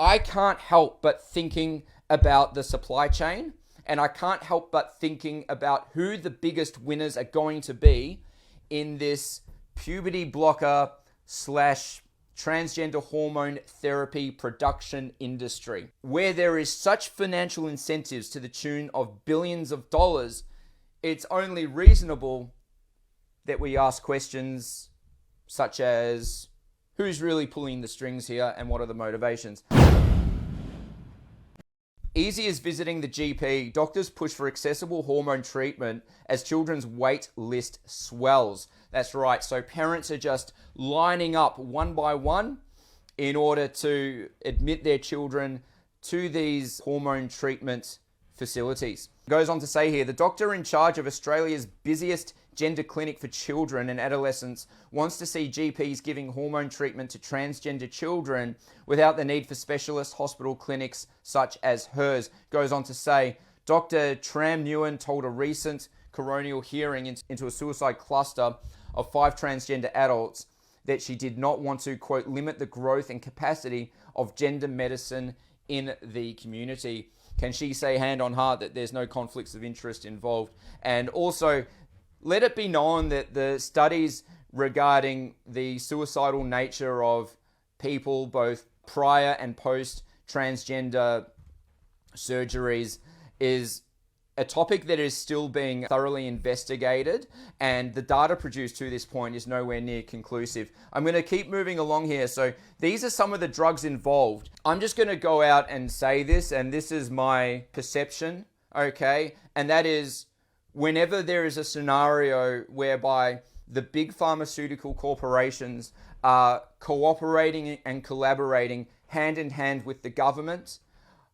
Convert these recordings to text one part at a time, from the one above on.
I can't help but thinking about the supply chain, and I can't help but thinking about who the biggest winners are going to be in this puberty blocker slash transgender hormone therapy production industry, where there is such financial incentives to the tune of billions of dollars. It's only reasonable that we ask questions such as, who's really pulling the strings here and what are the motivations? Easy as visiting the GP, doctors push for accessible hormone treatment as children's wait list swells. That's right, so parents are just lining up one by one in order to admit their children to these hormone treatment facilities. It goes on to say here, the doctor in charge of Australia's busiest gender clinic for children and adolescents wants to see GPs giving hormone treatment to transgender children without the need for specialist hospital clinics such as hers. Goes on to say, Dr. Tram Nguyen told a recent coronial hearing into a suicide cluster of 5 transgender adults that she did not want to, quote, limit the growth and capacity of gender medicine in the community. Can she say hand on heart that there's no conflicts of interest involved? And also, let it be known that the studies regarding the suicidal nature of people, both prior and post transgender surgeries, is a topic that is still being thoroughly investigated, and the data produced to this point is nowhere near conclusive. I'm going to keep moving along here. So these are some of the drugs involved. I'm just going to go out and say this, and this is my perception, okay? And that is, whenever there is a scenario whereby the big pharmaceutical corporations are cooperating and collaborating hand in hand with the government,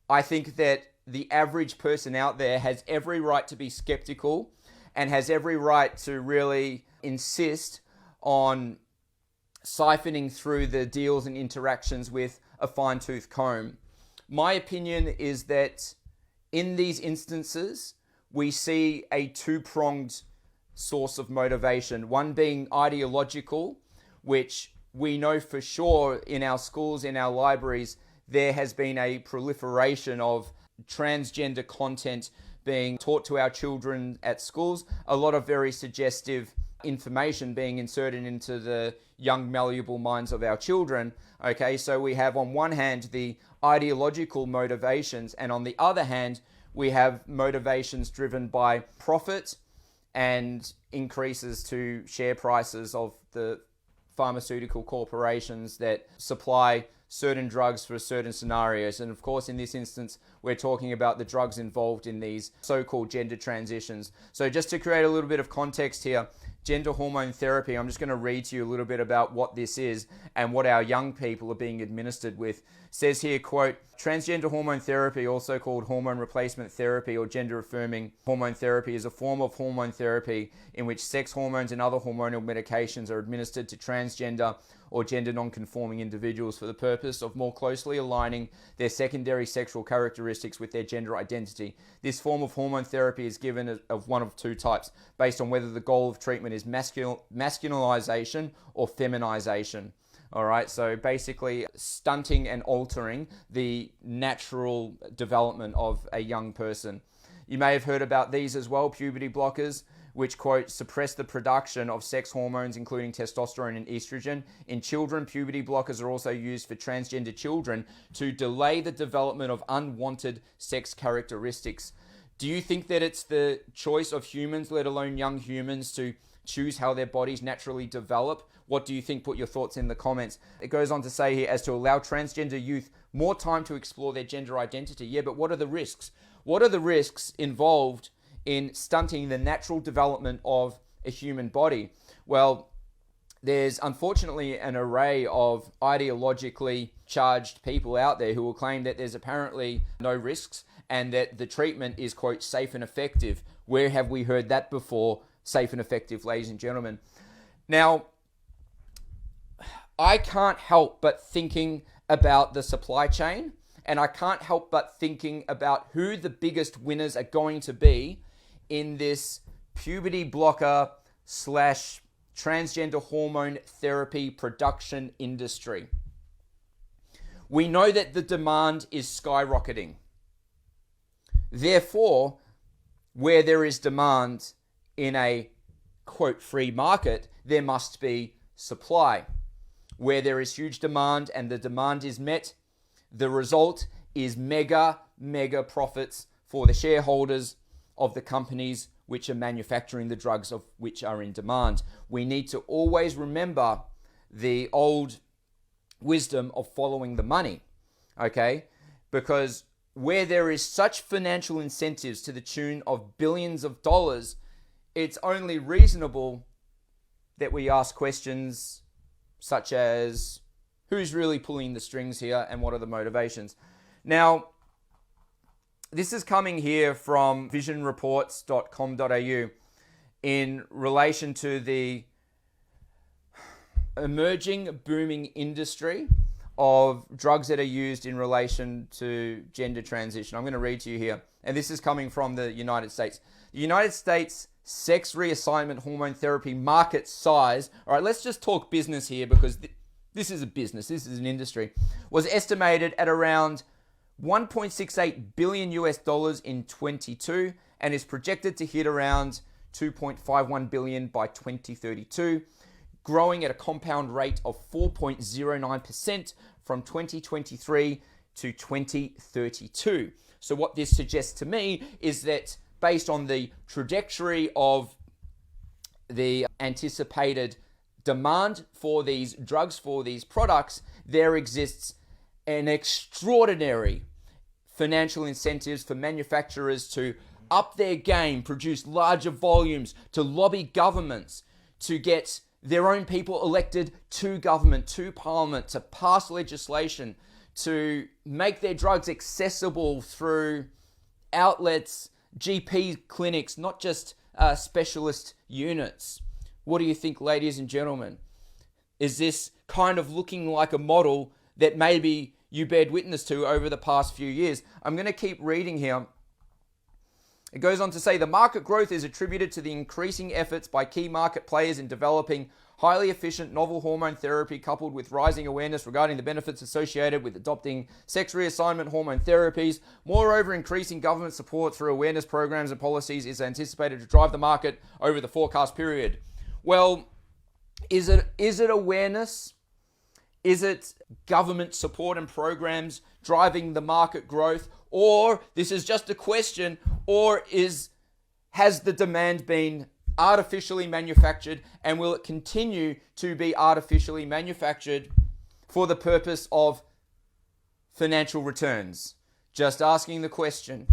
I think that the average person out there has every right to be skeptical and has every right to really insist on siphoning through the deals and interactions with a fine-tooth comb. My opinion is that in these instances, we see a two-pronged source of motivation. One being ideological, which we know for sure in our schools, in our libraries, there has been a proliferation of transgender content being taught to our children at schools. A lot of very suggestive information being inserted into the young, malleable minds of our children. Okay, so we have on one hand the ideological motivations, and on the other hand, we have motivations driven by profit and increases to share prices of the pharmaceutical corporations that supply certain drugs for certain scenarios. And of course, in this instance, we're talking about the drugs involved in these so-called gender transitions. So just to create a little bit of context here, gender hormone therapy, I'm just going to read to you a little bit about what this is and what our young people are being administered with. It says here, quote, transgender hormone therapy, also called hormone replacement therapy or gender affirming hormone therapy, is a form of hormone therapy in which sex hormones and other hormonal medications are administered to transgender or gender non-conforming individuals for the purpose of more closely aligning their secondary sexual characteristics with their gender identity. This form of hormone therapy is given of one of two types, based on whether the goal of treatment is masculinization or feminization. All right, so basically stunting and altering the natural development of a young person. You may have heard about these as well, puberty blockers, which, quote, suppress the production of sex hormones, including testosterone and estrogen. In children, puberty blockers are also used for transgender children to delay the development of unwanted sex characteristics. Do you think that it's the choice of humans, let alone young humans, to choose how their bodies naturally develop? What do you think? Put your thoughts in the comments. It goes on to say here, as to allow transgender youth more time to explore their gender identity. Yeah, but what are the risks? What are the risks involved in stunting the natural development of a human body? Well, there's unfortunately an array of ideologically charged people out there who will claim that there's apparently no risks and that the treatment is, quote, safe and effective. Where have we heard that before? Safe and effective, ladies and gentlemen. Now, I can't help but thinking about the supply chain, and I can't help but thinking about who the biggest winners are going to be in this puberty blocker slash transgender hormone therapy production industry. We know that the demand is skyrocketing. Therefore, where there is demand in a quote free market, there must be supply. Where there is huge demand and the demand is met, the result is mega profits for the shareholders of the companies which are manufacturing the drugs of which are in demand. We need to always remember the old wisdom of following the money, okay? Because where there is such financial incentives to the tune of billions of dollars, it's only reasonable that we ask questions such as, who's really pulling the strings here and what are the motivations? Now, this is coming here from visionreports.com.au in relation to the emerging booming industry of drugs that are used in relation to gender transition. I'm going to read to you here. And this is coming from the United States. The United States sex reassignment hormone therapy market size, all right, let's just talk business here because this is a business, this is an industry, was estimated at around 1.68 billion US dollars in 22 and is projected to hit around 2.51 billion by 2032, growing at a compound rate of 4.09% from 2023 to 2032. So what this suggests to me is that based on the trajectory of the anticipated demand for these drugs, for these products, there exists an extraordinary financial incentives for manufacturers to up their game, produce larger volumes, to lobby governments, to get their own people elected to government, to parliament, to pass legislation, to make their drugs accessible through outlets, GP clinics, not just specialist units. What do you think, ladies and gentlemen? Is this kind of looking like a model that maybe you bared witness to over the past few years? I'm going to keep reading here. It goes on to say the market growth is attributed to the increasing efforts by key market players in developing highly efficient novel hormone therapy coupled with rising awareness regarding the benefits associated with adopting sex reassignment hormone therapies. Moreover, increasing government support through awareness programs and policies is anticipated to drive the market over the forecast period. Well, is it awareness? Is it government support and programs driving the market growth? Or this is just a question, or has the demand been artificially manufactured and will it continue to be artificially manufactured for the purpose of financial returns? Just asking the question.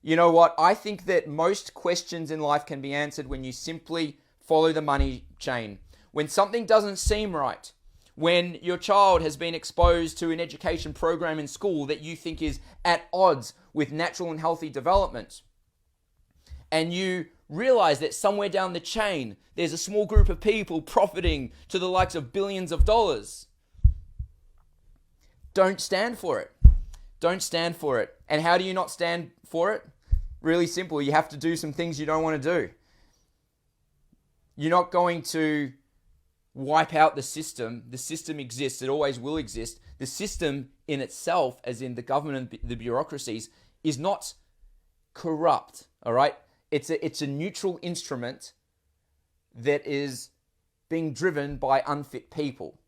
You know what? I think that most questions in life can be answered when you simply follow the money chain. When something doesn't seem right, when your child has been exposed to an education program in school that you think is at odds with natural and healthy development, and you realize that somewhere down the chain there's a small group of people profiting to the likes of billions of dollars, don't stand for it. Don't stand for it. And how do you not stand for it? Really simple. You have to do some things you don't want to do. You're not going to wipe out the system. The system exists. It always will exist. The system in itself, as in the government and the bureaucracies, is not corrupt. All right? It's a neutral instrument that is being driven by unfit people.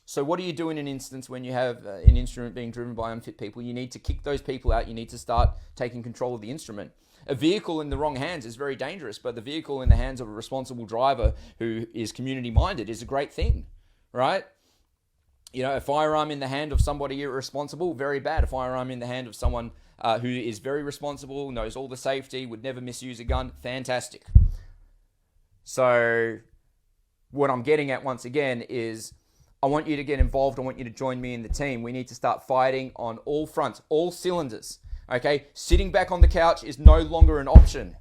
So what do you do in an instance when you have an instrument being driven by unfit people? You need to kick those people out. You need to start taking control of the instrument. A vehicle in the wrong hands is very dangerous, but the vehicle in the hands of a responsible driver who is community-minded is a great thing, right? You know, a firearm in the hand of somebody irresponsible, very bad. A firearm in the hand of someone who is very responsible, knows all the safety, would never misuse a gun, fantastic. So what I'm getting at once again is I want you to get involved. I want you to join me in the team. We need to start fighting on all fronts, all cylinders. Okay, sitting back on the couch is no longer an option.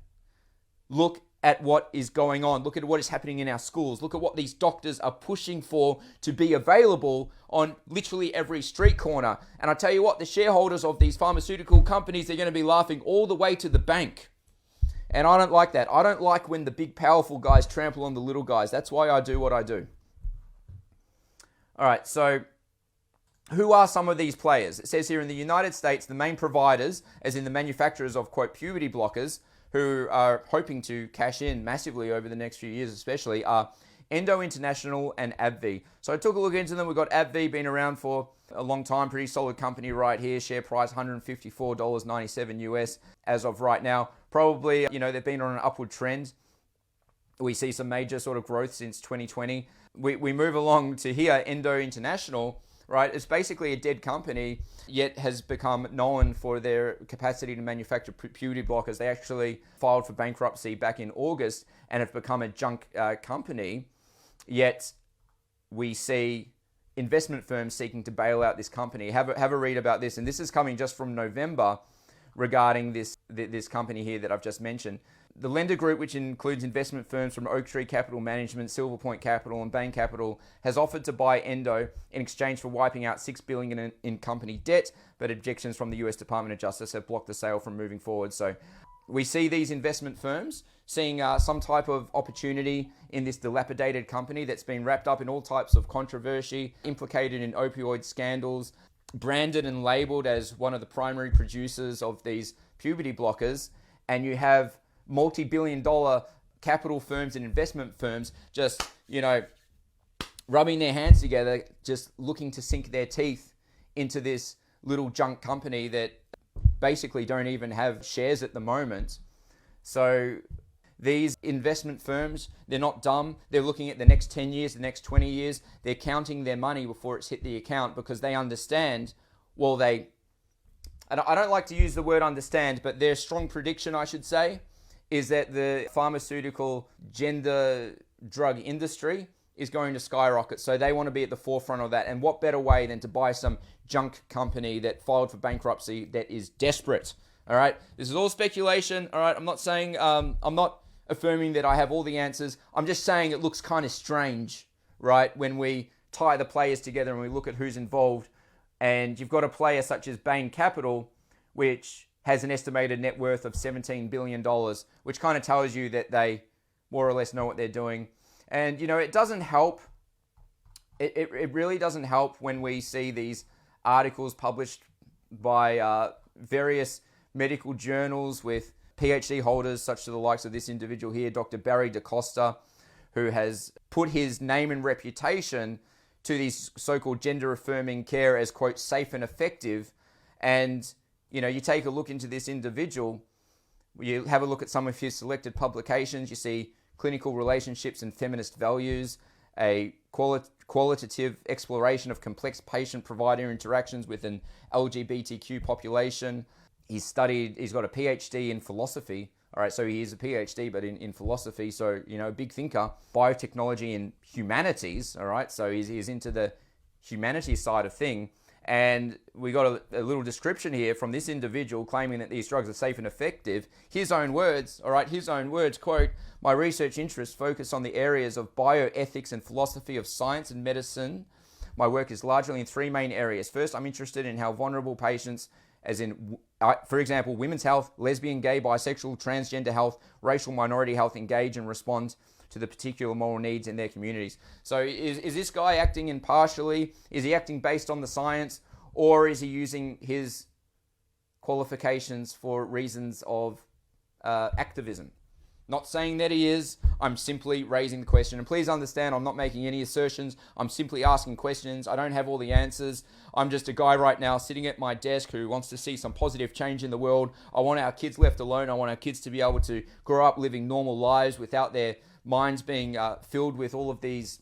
Look at what is going on. Look at what is happening in our schools. Look at what these doctors are pushing for to be available on literally every street corner. And I tell you what, the shareholders of these pharmaceutical companies are going to be laughing all the way to the bank. And I don't like that. I don't like when the big powerful guys trample on the little guys. That's why I do what I do. All right, so Who are some of these players? It says here in the United States, the main providers, as in the manufacturers of, quote, puberty blockers, who are hoping to cash in massively over the next few years especially, are Endo International and AbbVie. So I took a look into them. We've got AbbVie, been around for a long time, pretty solid company right here. Share price $154.97 US as of right now. Probably, they've been on an upward trend. We see some major sort of growth since 2020. We move along to here, Endo International, right? It's basically a dead company, yet has become known for their capacity to manufacture puberty blockers. They actually filed for bankruptcy back in August and have become a junk company, yet we see investment firms seeking to bail out this company. Have a read about this, and this is coming just from November regarding this company here that I've just mentioned. The lender group, which includes investment firms from Oaktree Capital Management, Silver Point Capital, and Bain Capital, has offered to buy Endo in exchange for wiping out $6 billion in company debt, but objections from the US Department of Justice have blocked the sale from moving forward. So we see these investment firms seeing some type of opportunity in this dilapidated company that's been wrapped up in all types of controversy, implicated in opioid scandals, branded and labeled as one of the primary producers of these puberty blockers, and you have multi-billion-dollar capital firms and investment firms just, rubbing their hands together, just looking to sink their teeth into this little junk company that basically don't even have shares at the moment. So these investment firms, they're not dumb. They're looking at the next 10 years, the next 20 years. They're counting their money before it's hit the account because they understand, I don't like to use the word understand, but their strong prediction, I should say, is that the pharmaceutical gender drug industry is going to skyrocket. So they want to be at the forefront of that. And what better way than to buy some junk company that filed for bankruptcy that is desperate? All right. This is all speculation. All right. I'm not saying, I'm not affirming that I have all the answers. I'm just saying it looks kind of strange, right? When we tie the players together and we look at who's involved, and you've got a player such as Bain Capital, which has an estimated net worth of $17 billion, which kind of tells you that they more or less know what they're doing. And, it doesn't help. It really doesn't help when we see these articles published by various medical journals with PhD holders, such to the likes of this individual here, Dr. Barry DaCosta, who has put his name and reputation to these so-called gender-affirming care as, quote, safe and effective. And you take a look into this individual, you have a look at some of his selected publications, you see clinical relationships and feminist values, a qualitative exploration of complex patient-provider interactions with an LGBTQ population. He's got a PhD in philosophy. All right, so he is a PhD, but in philosophy, so, a big thinker. Biotechnology and humanities, all right, so he's into the humanities side of thing. And we got a little description here from this individual claiming that these drugs are safe and effective. His own words, quote, "My research interests focus on the areas of bioethics and philosophy of science and medicine. My work is largely in three main areas. First, I'm interested in how vulnerable patients, as in, for example, women's health, lesbian, gay, bisexual, transgender health, racial minority health, engage and respond to the particular moral needs in their communities." So is this guy acting impartially? Is he acting based on the science? Or is he using his qualifications for reasons of activism? Not saying that he is. I'm simply raising the question. And please understand, I'm not making any assertions. I'm simply asking questions. I don't have all the answers. I'm just a guy right now sitting at my desk who wants to see some positive change in the world. I want our kids left alone. I want our kids to be able to grow up living normal lives without their minds being filled with all of these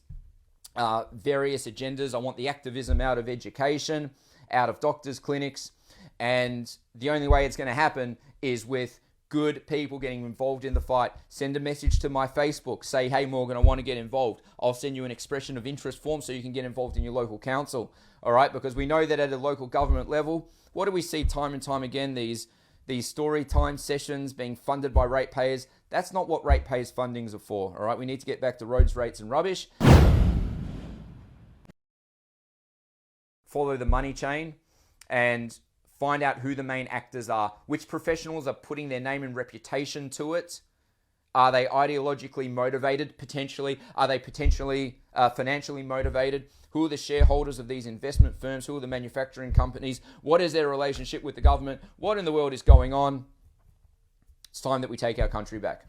various agendas. I want the activism out of education, out of doctors' clinics. And the only way it's going to happen is with good people getting involved in the fight. Send a message to my Facebook. Say, hey, Morgan, I want to get involved. I'll send you an expression of interest form so you can get involved in your local council. All right? Because we know that at a local government level, what do we see time and time again? These story time sessions being funded by ratepayers. That's not what ratepayers fundings are for. All right? We need to get back to roads, rates, and rubbish. Follow the money chain and find out who the main actors are, which professionals are putting their name and reputation to it, Are they ideologically motivated, potentially? Are they potentially financially motivated? Who are the shareholders of these investment firms? Who are the manufacturing companies? What is their relationship with the government? What in the world is going on? It's time that we take our country back.